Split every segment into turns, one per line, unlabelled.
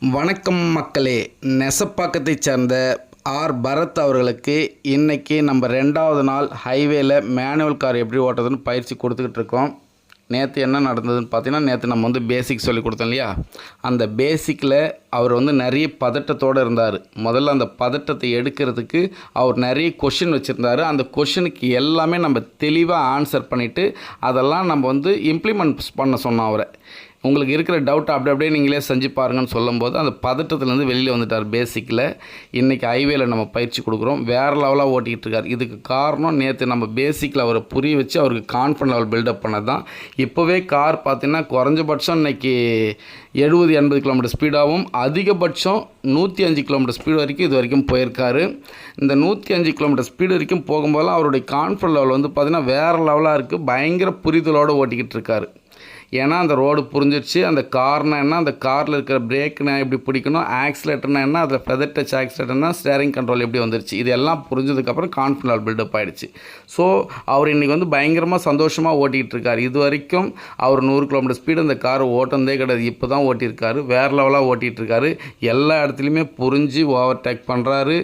வணக்கம் மக்களே. நெசப்பாக்கத்தைச் சேர்ந்த பரத் அவர்களுக்கு இன்றைக்கி நம்ம 2வது நாள் ஹைவேல மேனுவல் கார் எப்படி ஓட்டுறதுன்னு பயிற்சி கொடுத்துக்கிட்டு இருக்கோம். நேற்று என்ன நடந்ததுன்னு பார்த்தீங்கன்னா, நேற்று நம்ம பேசிக் சொல்லி கொடுத்தோம் இல்லையா, அந்த பேசிக்கில் அவர் நிறைய பதட்டத்தோடு இருந்தார். முதல்ல அந்த பதட்டத்தை எடுக்கிறதுக்கு அவர் நிறைய கொஷின் வச்சுருந்தார். அந்த கொஷினுக்கு எல்லாமே நம்ம தெளிவாக ஆன்சர் பண்ணிவிட்டு அதெல்லாம் நம்ம இம்ப்ளிமெண்ட் பண்ண சொன்னோம் அவரை. உங்களுக்கு இருக்கிற டவுட்டை அப்படியே நீங்களே செஞ்சு பாருங்கன்னு சொல்லும்போது அந்த பதட்டத்துலேருந்து வெளியில் வந்துட்டார். பேசிக்கில் இன்றைக்கி ஹைவேல நம்ம பயிற்சி கொடுக்குறோம். வேறு லெவலாக ஓட்டிக்கிட்டு இருக்கார். இதுக்கு காரணம் நேற்று நம்ம பேசிக்கில் அவரை புரிய வச்சு அவருக்கு கான்ஃபிடன்ட் லெவல் பில்டப் பண்ணது தான். இப்போவே கார் பார்த்திங்கன்னா குறைஞ்சபட்சம் இன்றைக்கி 70-80 கிலோமீட்டர் ஸ்பீடாகவும் அதிகபட்சம் 105 கிலோமீட்டர் ஸ்பீடு வரைக்கும் இது வரைக்கும் போயிருக்காரு. இந்த 105 கிலோமீட்டர் ஸ்பீடு வரைக்கும் போகும்போதெல்லாம் அவருடைய கான்ஃபிடன்ட் லெவல் பார்த்திங்கன்னா வேறு லெவலாக இருக்குது. பயங்கர புரிதலோடு ஓட்டிக்கிட்டு இருக்கார். ஏன்னா அந்த ரோடு புரிஞ்சிடுச்சு. அந்த கார்னா என்ன, அந்த காரில் இருக்கிற பிரேக்னா எப்படி பிடிக்கணும், ஆக்சிலேட்டர்னா என்ன, அதில் ஃபெதர் டச் ஆக்சிலேட்டர்னா ஸ்டேரிங் கண்ட்ரோல் எப்படி வந்துருச்சு, இது எல்லாம் புரிஞ்சதுக்கப்புறம் கான்ஃபிடன்ட் பில்டப் ஆகிடுச்சு. ஸோ அவர் இன்றைக்கி பயங்கரமாக சந்தோஷமாக ஓட்டிகிட்டு இருக்கார். இது வரைக்கும் அவர் 100 கிலோமீட்டர் ஸ்பீடு இந்த கார் ஓட்டினதே கிடையாது. இப்போ தான் ஓட்டியிருக்காரு. வேறு லெவலாக ஓட்டிகிட்டு இருக்காரு. எல்லா இடத்துலையுமே புரிஞ்சு ஓவர்டேக் பண்ணுறாரு.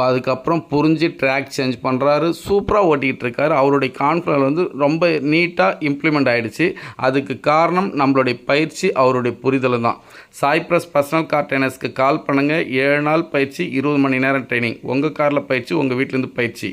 அதுக்கப்புறம் புரிஞ்சு ட்ராக் சேஞ்ச் பண்ணுறாரு. சூப்பராக ஓட்டிகிட்டு இருக்காரு. அவருடைய கான்ஃபிடன்ஸ் ரொம்ப நீட்டாக இம்ப்ளிமெண்ட் ஆகிடுச்சு. அதுக்கு காரணம் நம்மளுடைய பயிற்சி, அவருடைய புரிதல் தான். சாய்ப்ரஸ் பர்சனல் கார் ட்ரைனர்ஸ்க்கு கால் பண்ணுங்கள். 7 நாள் பயிற்சி, 20 மணி நேரம் ட்ரைனிங். உங்கள் காரில் பயிற்சி, உங்கள் வீட்டிலேருந்து பயிற்சி.